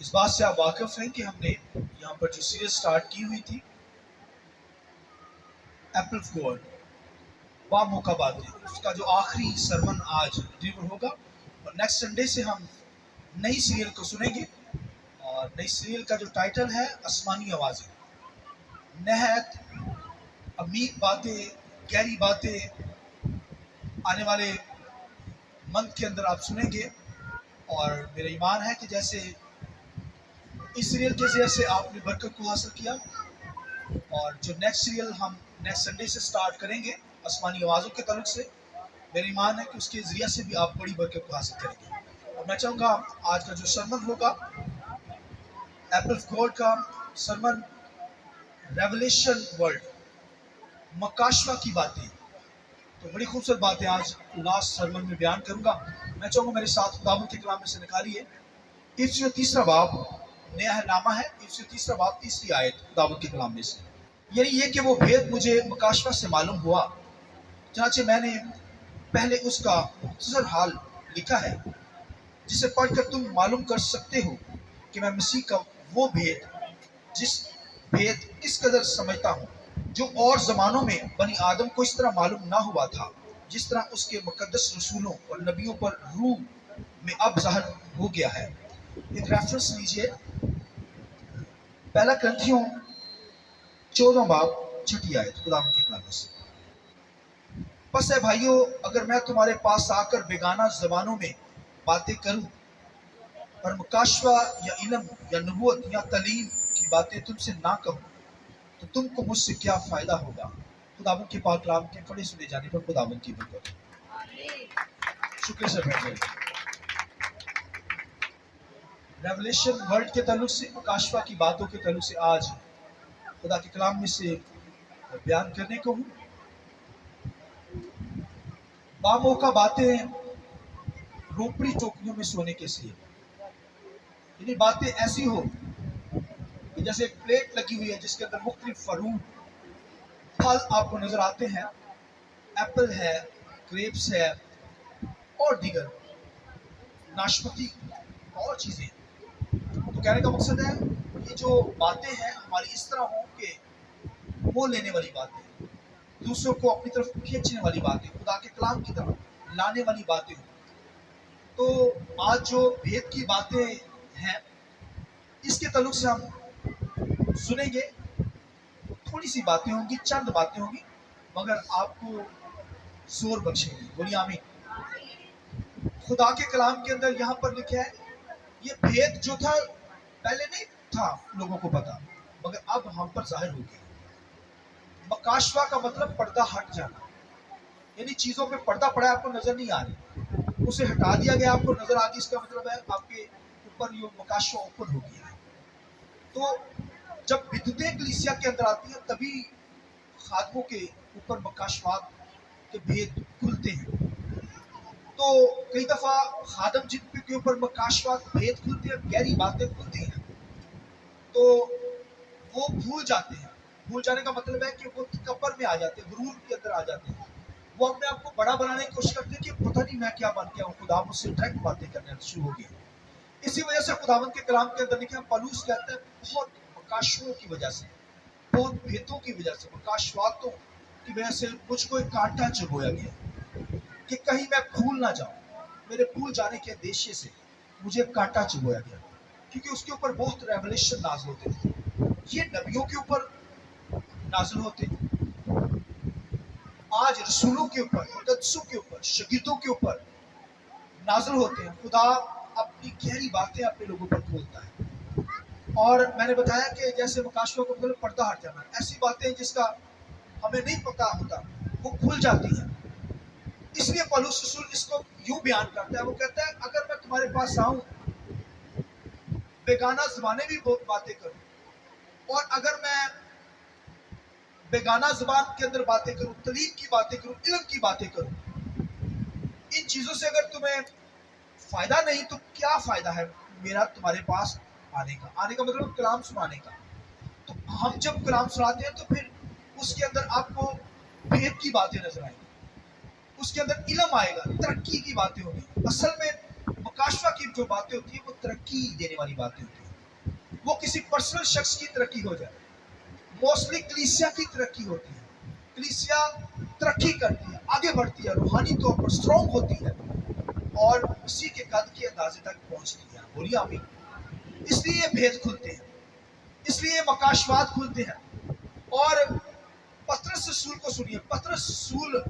اس بات سے آپ واقف ہیں کہ ہم نے یہاں پر جو سیریز سٹارٹ کی ہوئی تھی ایپل فور با موقع باتیں، اس کا جو آخری سرمن آج ڈلیور ہوگا، اور نیکسٹ سنڈے سے ہم نئی سیریل کو سنیں گے. اور نئی سیریل کا جو ٹائٹل ہے آسمانی آوازیں. نہایت عمیق باتیں، گہری باتیں آنے والے منتھ کے اندر آپ سنیں گے. اور میرا ایمان ہے کہ جیسے اس سیریل کے ذریعے سے آپ نے برکت کو حاصل کیا، اور جو نیکسٹ سیریل ہم نیکسٹ سنڈے سے سٹارٹ کریں گے آسمانی آوازوں کے تعلق سے، میرا ایمان ہے کہ اس کے ذریعے سے بھی آپ بڑی برکت کو حاصل کریں گے. اور میں چاہوں گا آج کا جو سرمن ہوگا ایپل گوڈ کا سرمن، ریولیشن ورلڈ، مکاشفہ کی باتیں. تو بڑی خوبصورت باتیں آج لاسٹ سرمن میں بیان کروں گا. میں چاہوں گا میرے ساتھ خداوند کے کلام میں سے نکالیے افسیوں تیسرا باب، نیا نامہ ہے افسیوں تیسرا باب تیسری آیت خداوند کے کلام میں سے. یعنی یہ کہ وہ بھید مجھے مکاشفہ سے معلوم ہوا، چنانچہ میں نے پہلے اس کا مختصر حال لکھا ہے، جسے پڑھ کر تم معلوم کر سکتے ہو کہ میں مسیح کا وہ بھید جس بھید اس قدر سمجھتا ہوں، جو اور زمانوں میں بنی آدم کو اس طرح معلوم نہ ہوا تھا، جس طرح اس کے مقدس رسولوں اور نبیوں پر روح میں اب ظاہر ہو گیا ہے. ایک ریفرنس لیجئے، پہلا کرنتھیوں 14 باب 6 آیت خداوند کے کلام میں سے. پس اے بھائیو، اگر میں تمہارے پاس آ کر بیگانہ زبانوں میں باتیں کروں اور مکاشفہ یا علم یا نبوت یا تعلیم کی باتیں تم سے نہ کہوں، تو تم کو مجھ سے کیا فائدہ ہوگا؟ خداوند کے پاک کلام کے پڑھے سنے جانے پر خداوند کی برکت. شکر سے بیٹھ جائیں. ریولیشن ورلڈ کے تعلق سے، مکاشفہ کی باتوں کے تعلق سے آج خدا کے کلام میں سے بیان کرنے کو ہوں. باموقع باتیں روپڑی ٹوکریوں میں سونے کے سیے، یعنی باتیں ایسی ہو کہ جیسے ایک پلیٹ لگی ہوئی ہے جس کے اندر مختلف فروٹ پھل آپ کو نظر آتے ہیں، ایپل ہے، گریپس ہے، اور دیگر ناشپاتی اور چیزیں. تو کہنے کا مقصد ہے یہ جو باتیں ہیں ہماری اس طرح ہوں کہ وہ لینے والی باتیں، دوسروں کو اپنی طرف کھینچنے والی باتیں، خدا کے کلام کی طرف لانے والی باتیں ہوں. تو آج جو بھید کی باتیں ہیں اس کے تعلق سے ہم سنیں گے. تھوڑی سی باتیں ہوں گی، چند باتیں ہوں گی، مگر آپ کو زور بخشیں گی. بولیے آمین. خدا کے کلام کے اندر یہاں پر لکھا ہے یہ بھید جو تھا پہلے نہیں تھا لوگوں کو پتا، مگر اب ہم پر ظاہر ہو گیا. مکاشفہ کا مطلب پردہ ہٹ جانا، یعنی چیزوں پہ پردہ پڑا ہے، آپ کو نظر نہیں آ رہی، اسے ہٹا دیا گیا، آپ کو نظر آ گئی. اس کا مطلب ہے آپ کے اوپر یہ مکاشفہ اوپن ہو گیا ہے. تو جب بدعتیں کلیسیا کے اندر آتی ہیں تبھی خادموں کے اوپر مکاشفات کے بھید کھلتے ہیں. تو کئی دفعہ خادم جن کے اوپر مکاشفات بھید کھلتے ہیں، گہری باتیں کھلتی ہیں، تو وہ بھول جاتے ہیں. بھول جانے کا مطلب ہے کہ وہ تکبر میں آ جاتے ہیں، غرور کے اندر آ جاتے ہیں. وہ اپنے آپ کو بڑا بنانے کی کوشش کرتے ہیں کہ پتہ نہیں میں کیا بن گیا ہوں، خدا مجھ سے ڈائریکٹ باتیں کرنے شروع ہو گئی. اسی وجہ سے خداوند کے کلام کے اندر لکھا پالوس کہتا ہے بہت مکاشفوں کی وجہ سے، بہت بھیتوں کی وجہ سے، مکاشفاتوں کی وجہ سے مجھ کو ایک کانٹا چبھویا گیا کہ کہیں میں بھول نہ جاؤں. میرے بھول جانے کے اندیشے سے مجھے ایک کانٹا چبھویا گیا، کیونکہ اس کے اوپر بہت ریولیشن نازل ہوتے تھے. یہ نبیوں کے اوپر نازل ہوتے، آج رسولوں کے اوپر، مقدسوں کے اوپر، شاگردوں کے اوپر نازل ہوتے ہیں. خدا اپنی گہری باتیں اپنے لوگوں پر کھولتا ہے. اور میں نے بتایا کہ جیسے مکاشفہ کو مطلب پردہ ہٹ جانا، ایسی باتیں جس کا ہمیں نہیں پتا ہوتا وہ کھل جاتی ہیں. اس لیے پولس رسول اس کو یوں بیان کرتا ہے، وہ کہتا ہے اگر میں تمہارے پاس آؤں، بیگانہ زبانیں بھی بہت باتیں کروں، اور اگر میں بیگانہ زبان کے اندر باتیں کروں، تعلیم کی باتیں کروں، علم کی باتیں کروں، ان چیزوں سے اگر تمہیں فائدہ نہیں تو کیا فائدہ ہے میرا تمہارے پاس آنے کا؟ آنے کا مطلب کلام سنانے کا. تو ہم جب کلام سناتے ہیں تو پھر اس کے اندر آپ کو بھید کی باتیں نظر آئیں گی، اس کے اندر علم آئے گا، ترقی کی باتیں ہوں گی. اصل میں مکاشفہ کی جو باتیں ہوتی ہیں وہ ترقی دینے والی باتیں ہوتی ہیں. वो किसी पर्सनल शख्स की तरक्की हो जाए। मोस्टली कलीसिया की तरक्की होती है, कलीसिया तरक्की करती है, आगे बढ़ती है, रूहानी तौर पर स्ट्रॉन्ग होती है और मसीह के कद के अंदाजे तक पहुंचती है। बोलिए आमीन। इसलिए ये भेद खुलते हैं, इसलिए ये मकाशवाद खुलते हैं। और पतरस रसूल को सुनिए, पतरस रसूल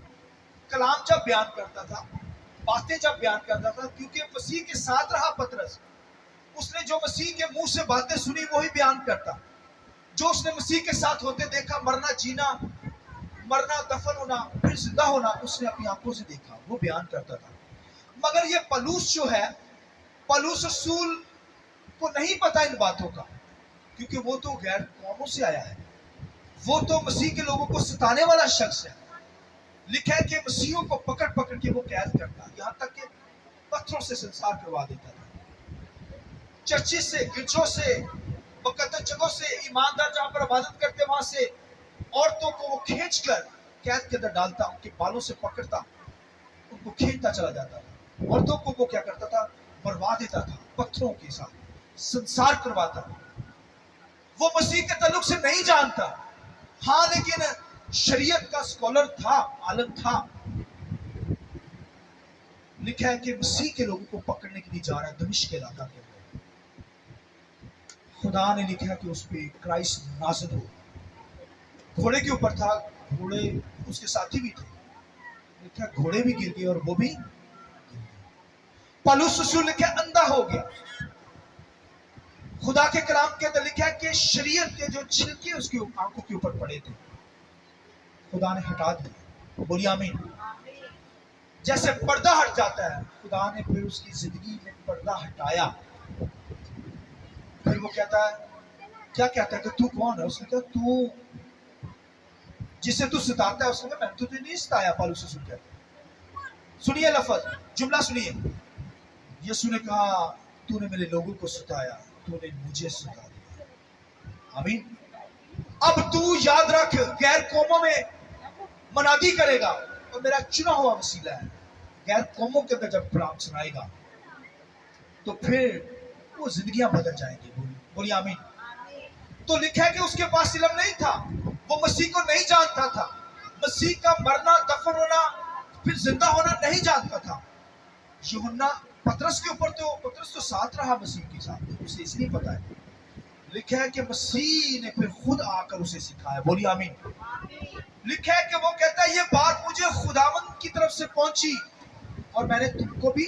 कलाम जब बयान करता था, बातें जब बयान करता था, क्योंकि मसीह के साथ रहा पतरस, उसने जो मसीह के मुंह से बातें सुनी वही बयान करता। जो उसने मसीह के साथ होते देखा, मरना जीना, मरना दफन होना फिर जिंदा होना, उसने अपनी आंखों से देखा, वो बयान करता था। मगर ये पलूस जो है, पलूस रसूल को नहीं पता इन बातों का, क्योंकि वो तो गैर कौमों से आया है, वो तो मसीह के लोगों को सताने वाला शख्स है। लिखा है कि मसीहों को पकड़ पकड़ के वो कैद करता, यहाँ तक कि पत्थरों से संसार करवा देता था, चर्चिस से, गिरजों से, मुकद्दस जगहों से, ईमानदार जहां पर इबादत करते वहां से औरतों को वो खींचकर कैद के अंदर डालता, उनके बालों से पकड़ता, उनको खींचता चला जाता था। औरतों को वो क्या करता था, मरवा देता था, पत्थरों के साथ संसार करवाता। वो मसीह के ताल्लुक से नहीं जानता, हाँ, लेकिन शरीयत का स्कॉलर था, आलम था। लिखा है कि मसीह के लोगों को पकड़ने के लिए जा रहा है दमिश्क के इलाका के अंदर। खुदा ने लिखा कि उस पे क्राइस्ट नाज़िल हो, घोड़े के ऊपर था, घोड़े उसके साथी भी थे, लिखा घोड़े भी गिर गए और वो भी गिर गए। पौलुस रसूल लिखा अंधा हो गया। खुदा के कलाम के अंदर लिखा है कि शरीयत के जो छिलके उसकी आंखों के ऊपर पड़े थे, खुदा ने हटा दिया। बोलिए आमीन। जैसे पर्दा हट जाता है, खुदा ने फिर उसकी जिंदगी में पर्दा हटाया। फिर वो कहता है, क्या कहता है कि तू कौन है? उसने कहा तू जिसे तू सताता है। उसने कहा मैं तुझे नहीं सताया। पौलुस रसूल कहता है, सुनिए लफ्ज, जुमला सुनिए। यीशु ने कहा तूने मेरे लोगों को सताया, तूने मुझे सता दिया। आमीन। अब तू याद रख, गैर कौमों में मनादी करेगा और मेरा चुना हुआ वसीला है, गैर कौमों के अंदर जब कलाम सुनाएगा तो फिर वो जिंदगियां बदल जाएंगी। बोलिए आमीन। तो लिखा है कि उसके पास इल्म नहीं था, वो मसीह को नहीं जानता था, मसीह का मरना दफन होना फिर जिंदा होना नहीं जानता था। यूहन्ना पतरस के ऊपर तो, पतरस तो साथ रहा मसीह के साथ, उसे इसलिए पता है। लिखा है कि मसीह ने फिर खुद आकर उसे सिखाया। बोलिए आमीन। लिखा है कि वो कहता है ये बात मुझे खुदावंद की तरफ से पहुंची और मैंने तुमको भी,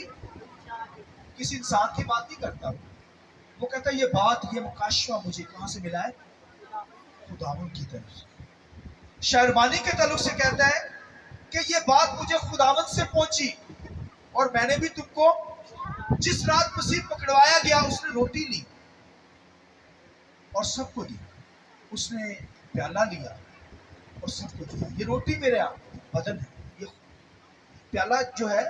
किसी इंसान की बात नहीं करता, वो कहता है ये बात, ये मुकाशवा मुझे कहां से मिला है? खुदावंद की तरफ से। शहरबानी के ताल्लुक से कहता है कि ये बात मुझे खुदावंद से पहुंची और मैंने भी तुमको, जिस रात मसीह पकड़वाया गया उसने रोटी ली और सबको दी, उसने प्याला लिया और सबको दिया। ये रोटी मेरा बदन है, ये प्याला जो है,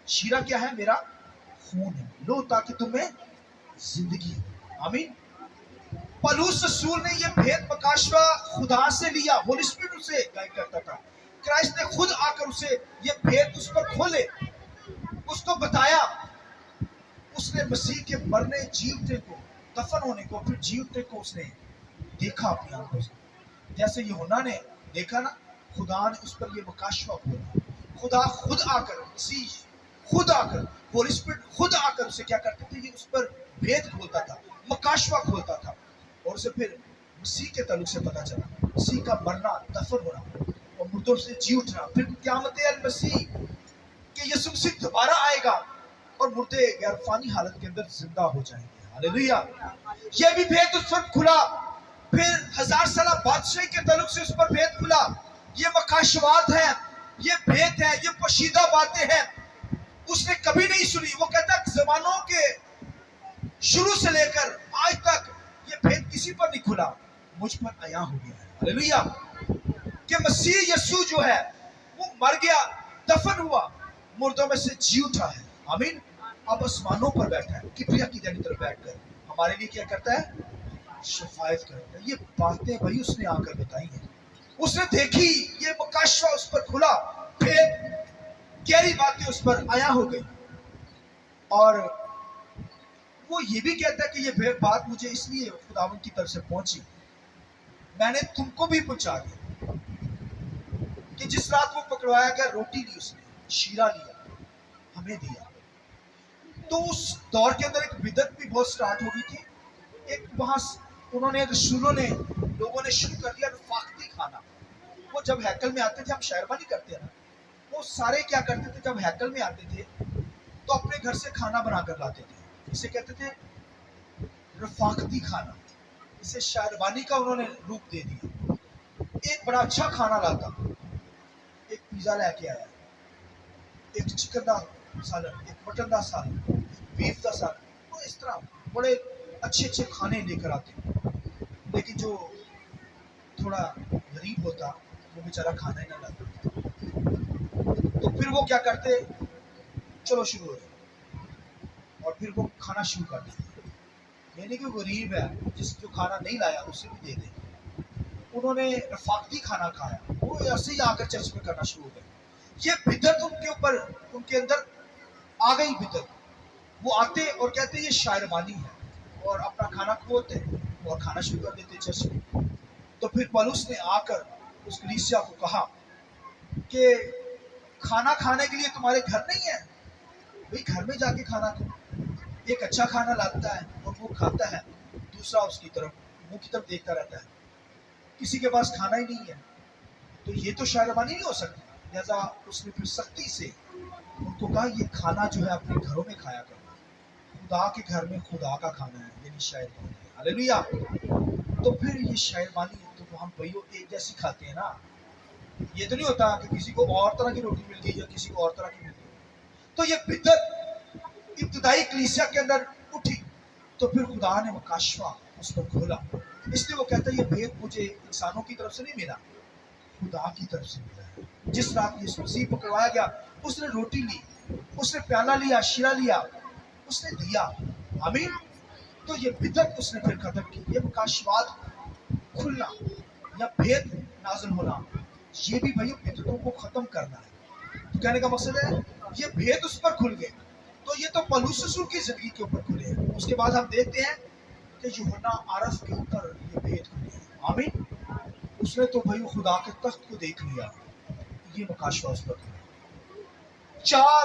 शीरा क्या है? मेरा खून है, लो ताकि तुम्हें जिंदगी हो। आमीन। पौलुस रसूल ने ये भेद मकाशवा खुदा से लिया, होली स्पिरिट उसे गाइड करता था। क्राइस्ट ने खुद आकर उसे ये भेद उस पर खोले, उसको बताया। उसने मसीह के मरने जीवते को, दफन होने को, फिर जीवते को उसने देखा अपनी आंखों से, जैसे यूहन्ना ने देखा ना। खुदा ने उस पर ये मकाशवा खोला। खुदा खुद आकर, मसीह खुद आकर, होली स्पिरिट खुद आकर उसे क्या करते थे? ये उस पर भेद खोलता था, मकाशवा खोलता था और उसे फिर मसीह के ताल्लुक से पता चला, मसीह का मरना दफन होना और मुर्दों से जी उठना, फिर क़यामत अल मसीह कि यीशु मसीह दोबारा आएगा और मुर्दे गैरफानी हालत के अंदर जिंदा हो जाएंगे। हालेलुया। ये भी भेद उस पर खुला। फिर 1000 साल बादशाही के ताल्लुक से उस पर भेद खुला। ये मकाशवात है, ये भेद है, ये पोशीदा बातें हैं, उसने कभी नहीं सुनी। वो कहता है जमानों के शुरू से लेकर आज तक ये भेद किसी पर नहीं खुला, मुझ पर आया हो गया है। हालेलुया। कि मसीह यीशु जो है वो मर गया, दफन हुआ, मुर्दों में से जी उठा है। आमीन। अब आसमानों पर बैठा है, किबरिया की दाहिनी तरफ बैठकर हमारे लिए क्या करता है? शफायत करता है। ये बातें भाई उसने आकर बताई हैं, उसने देखी, ये मकाशवा उस पर खुला, भेद गहरी बातें उस पर आया हो गई और वो ये भी कहता है कि ये बात मुझे इसलिए खुदावंद की तरफ से पहुंची, मैंने तुमको भी पहुंचा दिया। कि जिस रात वो पकड़वाया गया, रोटी ली उसने, शीरा लिया, हमें दिया। तो उस दौर के अंदर एक बिदत भी बहुत स्टार्ट हो गई थी। एक वहां उन्होंने, रसूलों ने, लोगों ने शुरू कर दिया रफाकती खाना। वो जब हैकल में आते थे, हम शेरवानी करते हैं ना, वो सारे क्या करते थे, जब हैकल में आते थे तो अपने घर से खाना बना कर लाते थे। इसे कहते थे रफाकती खाना। इसे शेरवानी का उन्होंने रूप दे दिया। एक बड़ा अच्छा खाना लाता, एक पिज्जा लेके आया, एक चिकन का सालन, एक मटन का सालन, एक बीफ का सालन, तो इस तरह बड़े अच्छे अच्छे खाने लेकर आते। लेकिन जो थोड़ा गरीब होता वो बेचारा खाना ही ना लाता। तो फिर वो क्या करते, चलो शुरू हो जाए, और फिर वो खाना शुरू कर देते। यानी कि गरीब है, जो खाना नहीं लाया उसे भी दे दे। उन्होंने रफाकती खाना खाया, वो ऐसे ही आकर चर्च में करना शुरू हो गए। ये बिदत उनके ऊपर, उनके अंदर आ गई बिदत। वो आते और कहते ये शायरवानी है, और अपना खाना खोलते और खाना शुरू कर देते चर्च में। तो फिर पौलुस ने आकर उस कलीसिया को कहा कि खाना खाने के लिए तुम्हारे घर नहीं है, भाई घर में जाके खाना खो। एक अच्छा खाना लाता है और वो खाता है, दूसरा उसकी तरफ, मुंह की तरफ देखता रहता है। किसी के पास खाना ही नहीं है, तो ये तो शायरवानी नहीं हो सकती। लिहाजा उसने फिर सख्ती से उनको कहा ये खाना जो है अपने घरों में खाया करो, खुदा के घर में खुदा का खाना है, यानी शायरवानी है। हालेलुया। तो फिर ये शायरवानी तो हम भाइयों एक जैसी खाते हैं ना। ये तो नहीं होता कि किसी को और तरह की रोटी मिल गई या किसी को और तरह की मिल गई। तो ये बिदत इब्तदाई कलीसिया के अंदर उठी, तो फिर खुदा ने मकाशवा उस पर खोला। इसलिए वो कहता है ये भेद मुझे इंसानों की तरफ से नहीं मिला, खुदा की तरफ से मिला है। जिस रात यीशु मसीह पकड़वाया गया, उसने रोटी ली, उसने प्याला लिया, शीरा लिया, उसने दिया। आमीन। तो ये बिदत उसने फिर खत्म की। ये मकाशवाद खुलना या भेद नाज़िल होना, ये भी भाई बिदतों को खत्म करना है। तो कहने का मकसद है ये भेद उस पर खुल गए। तो ये तो पौलुस रसूल की जिंदगी के ऊपर खुले हैं। उसके बाद हम देखते हैं कि यूहन्ना आरफ के ऊपर ये भेद खुले हैं। आमीन। उसने तो भाई खुदा के तख्त को देख लिया, ये मकाशवा उस पर खुला। 4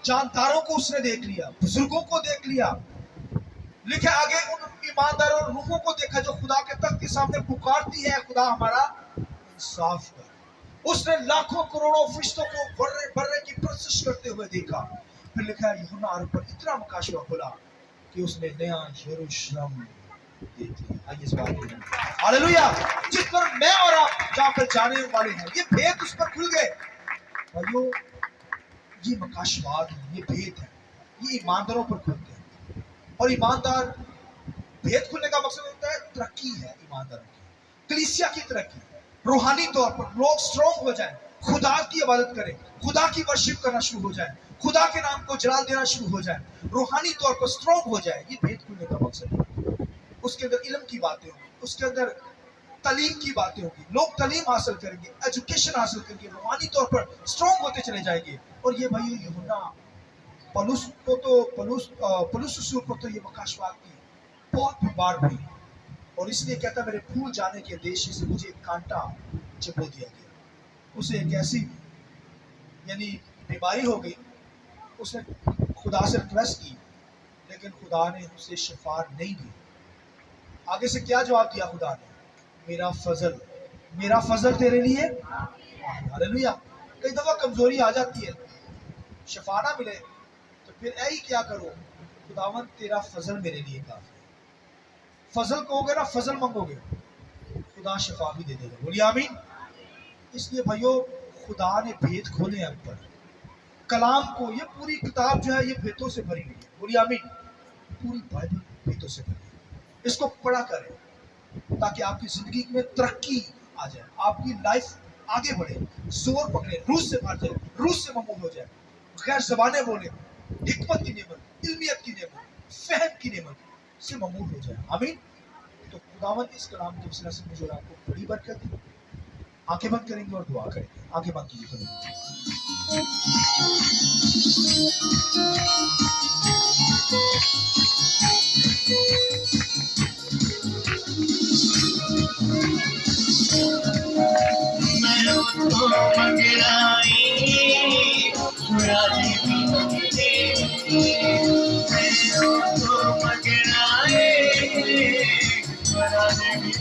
जानदारों को उसने देख लिया, बुजुर्गों को देख लिया। लिखे आगे उन ईमानदारोों और रूहों को देखा जो खुदा के तख्त के सामने पुकारती है, खुदा हमारा इंसाफ कर। उसने लाखों करोड़ों फरिश्तों को बर्रे बर्रे की परस्तिश करते हुए देखा। फिर लिखा है यूहन्ना आरफ पर इतना मकाशवा खुला कि उसने नया यरूशलेम देख लिया। आइए इस बात में हालेलुया। जिस पर मैं और आप जहां पर जाने वाले हैं, ये भेद उस पर खुल गए। भाइयों ये मकाशवाद है, ये भेद है, ये ईमानदारों पर खुलते हैं। और ईमानदार, भेद खुलने का मकसद होता है तरक्की है ईमानदारों की, कलीसिया की तरक्की, रूहानी तौर पर लोग स्ट्रॉन्ग हो जाएं, खुदा की इबादत करें, खुदा की वर्शिप करना शुरू हो जाए, खुदा के नाम को जलाल देना शुरू हो जाए, रूहानी तौर पर स्ट्रॉन्ग हो जाए। ये भेद खुलने का मकसद है। उसके अंदर इल्म की बातें होंगी, उसके अंदर तालीम की बातें होंगी, लोग तालीम हासिल करेंगे, एजुकेशन हासिल करेंगे, रूहानी तौर पर स्ट्रॉन्ग होते चले जाएंगे। और ये भाई यूहन्ना पौलुस रसूल को तो ये मकाशवाद की बहुत बार हुई, और इसलिए कहता मेरे भूल जाने के देश से मुझे एक कांटा चिपो दिया गया। उसे एक ऐसी यानी बीमारी हो गई, उसने खुदा से रिक्वेस्ट की, लेकिन खुदा ने उसे शिफा नहीं दी। आगे से क्या जवाब दिया खुदा ने? मेरा फजल तेरे लिए। हालेलुया। कई दफा कमजोरी आ जाती है, शिफा ना मिले, तो फिर यही क्या करो, खुदावंद तेरा फजल मेरे लिए काफी। फजल कहोगे ना, फजल मांगोगे, खुदा शिफा भी दे देगा। बोलिए आमीन। इसलिए भाइयों खुदा ने भेद खोले हैं ऊपर कलाम को। ये पूरी किताब जो है ये भेदों से भरी हुई है। बोलिए आमीन। पूरी बाइबल भेदों से भरी है। इसको पढ़ा करें ताकि आपकी जिंदगी में तरक्की आ जाए, आपकी लाइफ आगे बढ़े, जोर पकड़े, रूह से भर जाए, रूह से ममूल हो जाए, गैर ज़बानें बोले, हिकमत की नेमत, इल्मियत की नेमत, फहम की नेमत से ममूल हो जाए। आमीन। तो खुदावंद इस कलाम के वसीला से मुझे और आपको बड़ी बरकत दी। आंखें बंद करेंगे और दुआ करेंगे। आंखें बंद कीजिए।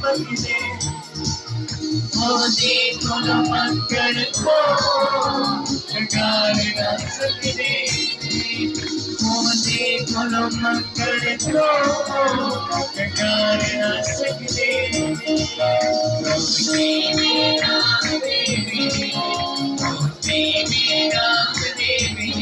पकड़े वो देखो न मक्कड़ को गाड़ न सकते वो देखो न मक्कड़ को गाड़ न सकते मेरा देवी मेरा देवी